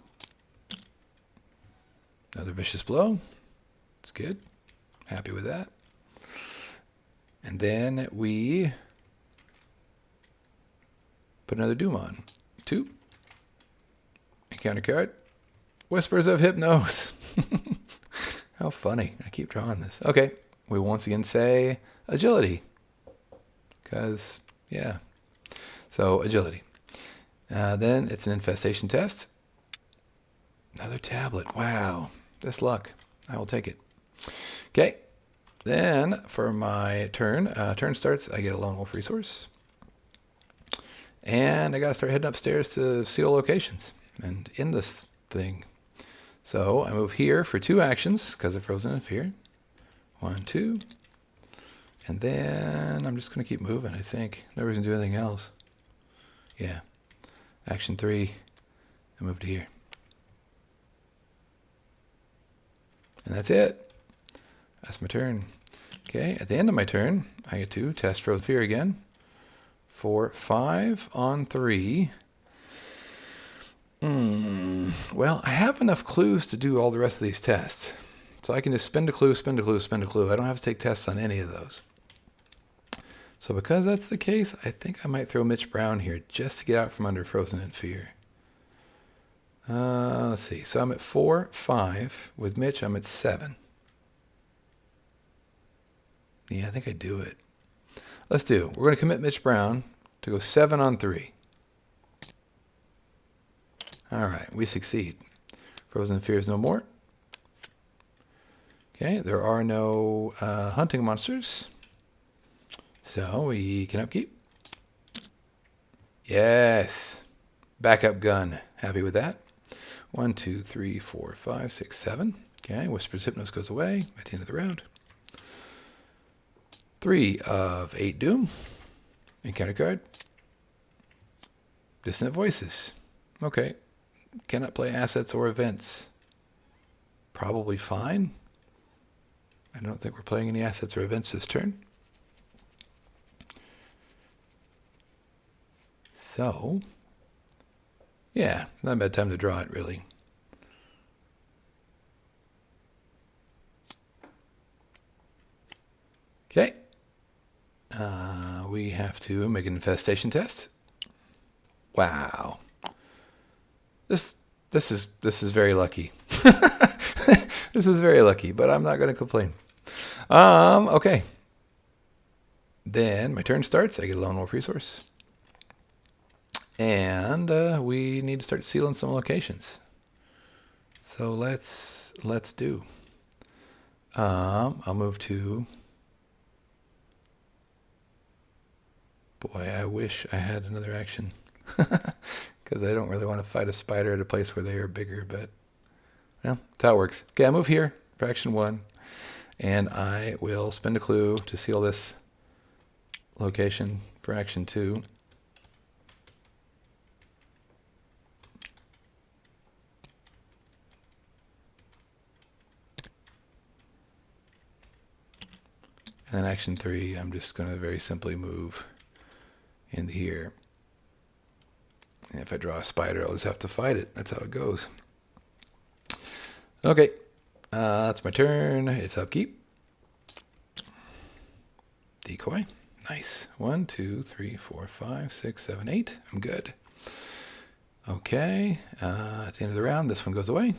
Another vicious blow. It's good. Happy with that. And then we put another Doom on. 2. Encounter card. Whispers of Hypnos. How funny. I keep drawing this. Okay. We once again say agility. Because, yeah. So, agility. Then it's an infestation test. Another tablet. Wow. This luck. I will take it. Okay. Then, for my turn, turn starts, I get a Lone Wolf resource. And I got to start heading upstairs to seal locations and in this thing. So, I move here for 2 actions because of Frozen in Fear. 1, 2. And then I'm just going to keep moving, I think. No reason to do anything else. Yeah. Action 3, I move to here. And that's it. That's my turn. Okay, at the end of my turn, I get to test Frozen Fear again for 5 on 3. Well, I have enough clues to do all the rest of these tests. So I can just spend a clue, spend a clue, spend a clue. I don't have to take tests on any of those. So because that's the case, I think I might throw Mitch Brown here just to get out from under Frozen in Fear. Let's see. So I'm at 4, 5. With Mitch, I'm at 7. Yeah, I think I do it. Let's do. We're going to commit Mitch Brown to go 7 on 3. All right, we succeed. Frozen in Fear is no more. Okay, there are no hunting monsters. So we can upkeep. Yes. Backup gun. Happy with that. 1, 2, 3, 4, 5, 6, 7. Okay, Whisper's Hypnos goes away at the end of the round. 3 of 8 Doom. Encounter card. Dissonant Voices. Okay. Cannot play assets or events. Probably fine. I don't think we're playing any assets or events this turn. So, yeah, not a bad time to draw it, really. Okay. We have to make an infestation test. Wow. This is very lucky. This is very lucky, but I'm not going to complain. Okay. Then my turn starts. I get a Lone Wolf resource. And we need to start sealing some locations. So let's do. I'll move to. Boy, I wish I had another action. Because I don't really want to fight a spider at a place where they are bigger, but well, that's how it works. Okay, I move here for action 1, and I will spend a clue to seal this location for action 2. And then action 3, I'm just going to very simply move into here. And if I draw a spider, I'll just have to fight it. That's how it goes. Okay, that's my turn. It's upkeep. Decoy. Nice. 1, 2, 3, 4, 5, 6, 7, 8. I'm good. Okay, at the end of the round, this one goes away.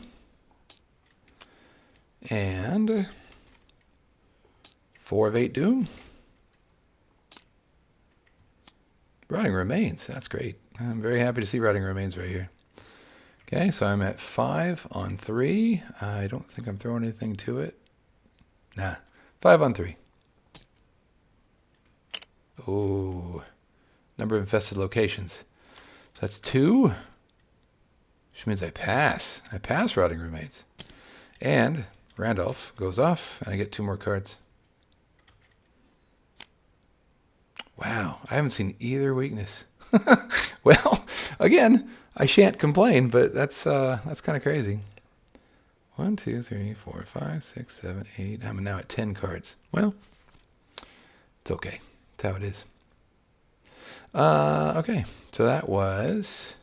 And 4 of 8 Doom. Rotting Remains. That's great. I'm very happy to see Rotting Remains right here. Okay, so I'm at 5 on 3. I don't think I'm throwing anything to it. Nah, 5 on 3. Oh, number of infested locations. So that's 2. Which means I pass. I pass Rotting Remains. And Randolph goes off, and I get 2 more cards. Wow, I haven't seen either weakness. Well, again, I shan't complain, but that's kind of crazy. 1, 2, 3, 4, 5, 6, 7, 8. I'm now at 10 cards. Well, it's okay. That's how it is. Okay, so that was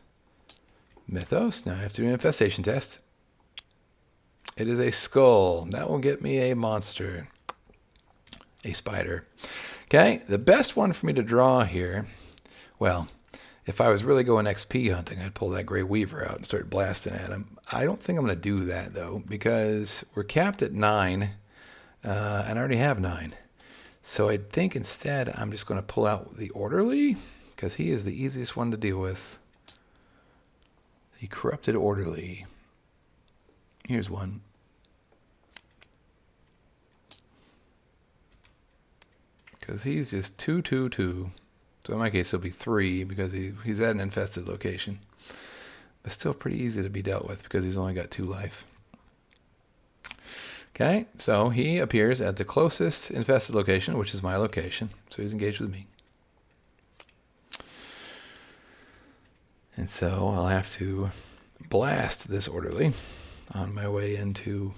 Mythos. Now I have to do an infestation test. It is a skull. That will get me a monster. A spider. Okay, the best one for me to draw here, well, if I was really going XP hunting, I'd pull that Grey Weaver out and start blasting at him. I don't think I'm going to do that, though, because we're capped at 9, and I already have 9. So I think instead I'm just going to pull out the Orderly, because he is the easiest one to deal with. The Corrupted Orderly. Here's one. Because he's just 2, 2, 2. So in my case, he'll be 3 because he's at an infested location. But still pretty easy to be dealt with because he's only got 2 life. Okay, so he appears at the closest infested location, which is my location. So he's engaged with me. And so I'll have to blast this Orderly on my way into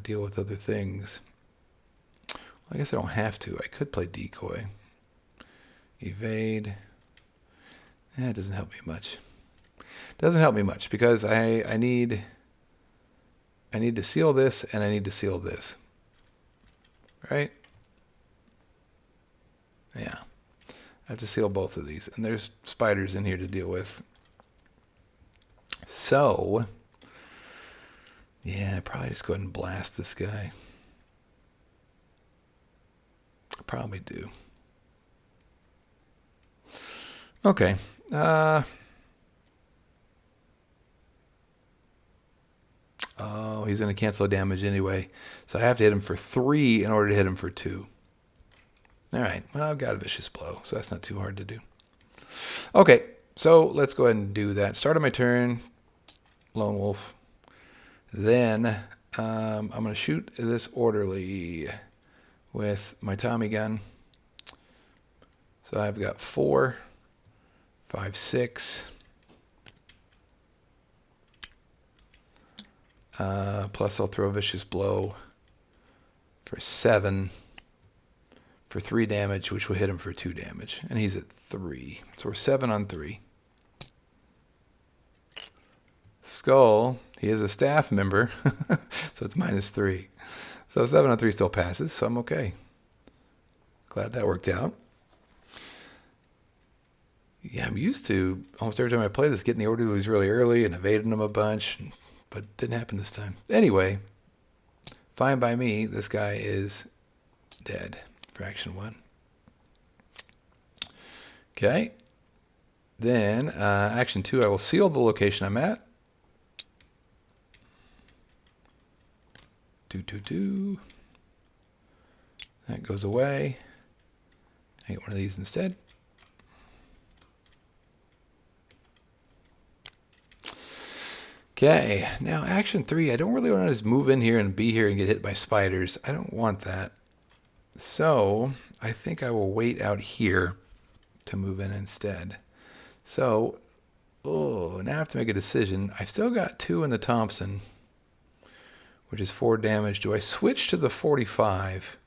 deal with other things. Well, I guess I don't have to. I could play decoy. Evade. It doesn't help me much. Doesn't help me much because I need to seal this and I need to seal this. Right? Yeah. I have to seal both of these. And there's spiders in here to deal with. So, yeah, probably just go ahead and blast this guy. I probably do. Okay. Oh, he's going to cancel damage anyway. So I have to hit him for 3 in order to hit him for 2. All right. Well, I've got a vicious blow, so that's not too hard to do. Okay. So let's go ahead and do that. Start of my turn. Lone Wolf. Then I'm going to shoot this orderly with my Tommy gun. So I've got 4, 5, 6. Plus I'll throw a vicious blow for 7 for 3 damage, which will hit him for 2 damage. And he's at 3. So we're 7 on 3. Skull, he is a staff member, so it's -3. So 7 on 3 still passes, so I'm okay. Glad that worked out. Yeah, I'm used to, almost every time I play this, getting the orderlies really early and evading them a bunch, but it didn't happen this time. Anyway, fine by me. This guy is dead for action 1. Okay. Then, action 2, I will seal the location I'm at. 2, 2, 2. That goes away. I get one of these instead. Okay, now action 3, I don't really want to just move in here and be here and get hit by spiders. I don't want that. So, I think I will wait out here to move in instead. So, now I have to make a decision. I've still got 2 in the Thompson, which is 4 damage. Do I switch to the 45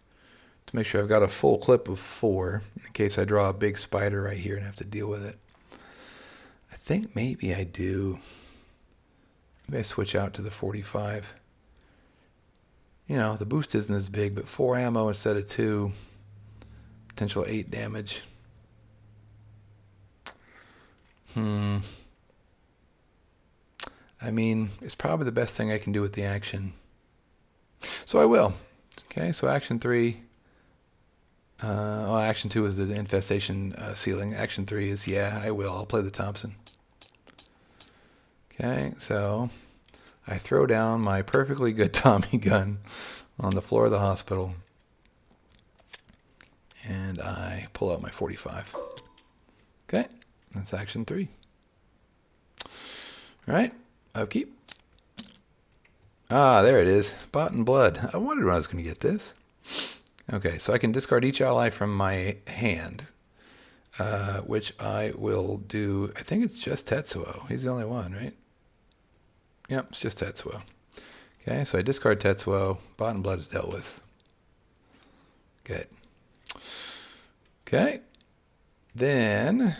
to make sure I've got a full clip of 4 in case I draw a big spider right here and have to deal with it? I think maybe I do. Maybe I switch out to the 45. You know, the boost isn't as big, but 4 ammo instead of 2. Potential 8 damage. I mean, it's probably the best thing I can do with the action. So I will. Okay, so action 3. Well, action 2 is the infestation sealing. Action 3 is, yeah, I will. I'll play the Thompson. Okay, so I throw down my perfectly good Tommy gun on the floor of the hospital. And I pull out my 45. Okay, that's action 3. All right, upkeep. Ah, there it is. Bot and blood. I wondered when I was going to get this. Okay, so I can discard each ally from my hand, which I will do. I think it's just Tetsuo. He's the only one, right? Yep, it's just Tetsuo. Okay, so I discard Tetsuo. Bot and blood is dealt with. Good. Okay. Then,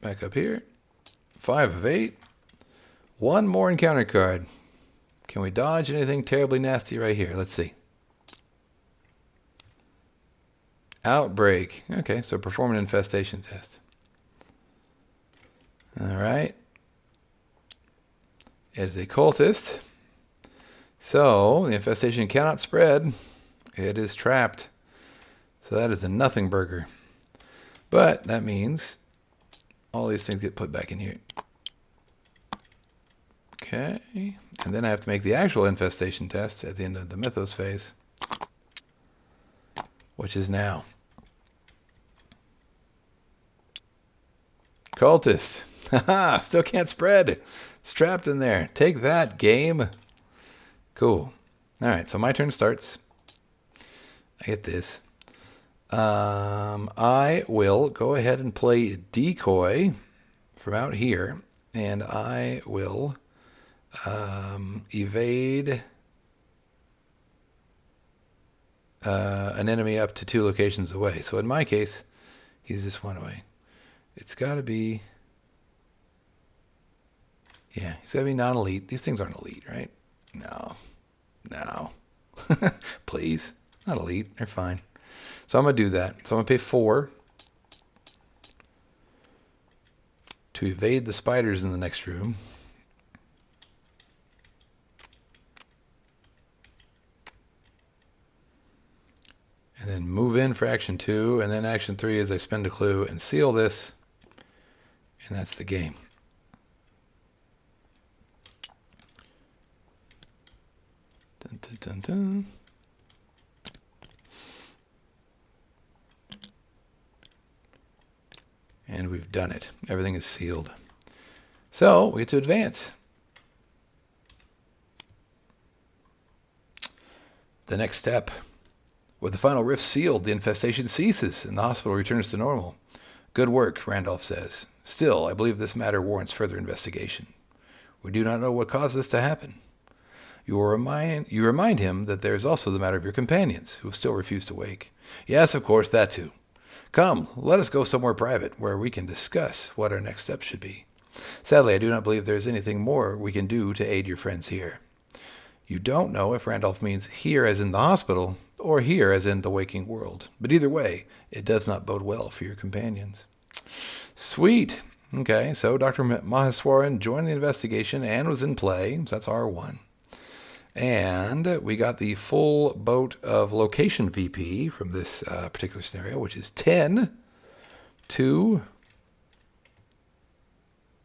back up here. 5 of 8. 1 more encounter card. Can we dodge anything terribly nasty right here? Let's see. Outbreak. Okay, so perform an infestation test. All right. It is a cultist. So the infestation cannot spread. It is trapped. So that is a nothing burger. But that means all these things get put back in here. Okay. And then I have to make the actual infestation test at the end of the Mythos phase, which is now. Cultist. Haha, still can't spread. It's trapped in there. Take that, game. Cool. All right, so my turn starts. I get this. I will go ahead and play decoy from out here, and I will evade an enemy up to 2 locations away. So in my case, he's just 1 away. It's got to be... Yeah, he's got to be non-elite. These things aren't elite, right? No. No. Please. Not elite. They're fine. So I'm going to do that. So I'm going to pay 4 to evade the spiders in the next room. And then move in for action 2. And then action 3 is I spend a clue and seal this. And that's the game. Dun, dun, dun, dun. And we've done it. Everything is sealed. So we get to advance. The next step. With the final rift sealed, the infestation ceases and the hospital returns to normal. Good work, Randolph says. Still, I believe this matter warrants further investigation. We do not know what caused this to happen. You remind him that there is also the matter of your companions, who still refuse to wake. Yes, of course, that too. Come, let us go somewhere private, where we can discuss what our next steps should be. Sadly, I do not believe there is anything more we can do to aid your friends here. You don't know if Randolph means here as in the hospital, or here as in the waking world. But either way, it does not bode well for your companions. Sweet. Okay, so Dr. Maheswaran joined the investigation and was in play, so that's R1. And we got the full boat of location VP from this particular scenario, which is 10, 2,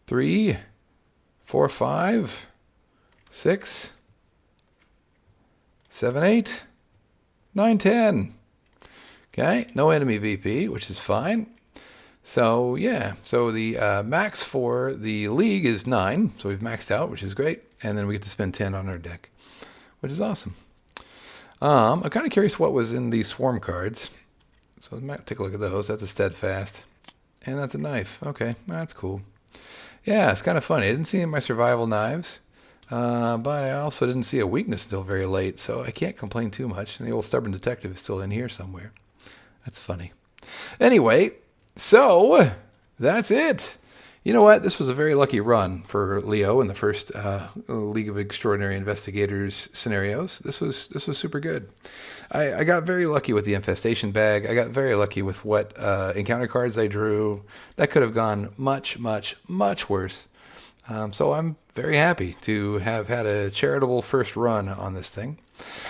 3, 4, 5, 6, 7, 8, 9, 10. Okay, no enemy VP, which is fine. So, yeah, so the max for the league is 9, so we've maxed out, which is great. And then we get to spend 10 on our deck, which is awesome. I'm kind of curious what was in these swarm cards. So I might take a look at those. That's a steadfast. And that's a knife. Okay, that's cool. Yeah, it's kind of funny. I didn't see any of my survival knives. But I also didn't see a weakness until very late, so I can't complain too much. And the old stubborn detective is still in here somewhere. That's funny. Anyway, so that's it. You know what? This was a very lucky run for Leo in the first League of Extraordinary Investigators scenarios. This was super good. I got very lucky with the infestation bag. I got very lucky with what encounter cards I drew. That could have gone much, much, much worse. So I'm very happy to have had a charitable first run on this thing.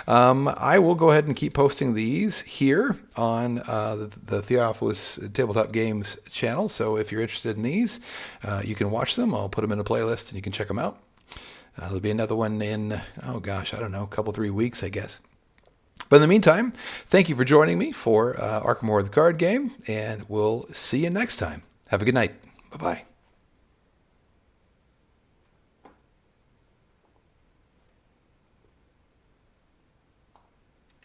I will go ahead and keep posting these here on the Theophilus Tabletop Games channel. So if you're interested in these, you can watch them. I'll put them in a playlist and you can check them out. There'll be another one in, oh gosh, I don't know, a couple, 3 weeks, I guess. But in the meantime, thank you for joining me for Arkham Horror the card game, and we'll see you next time. Have a good night. Bye-bye.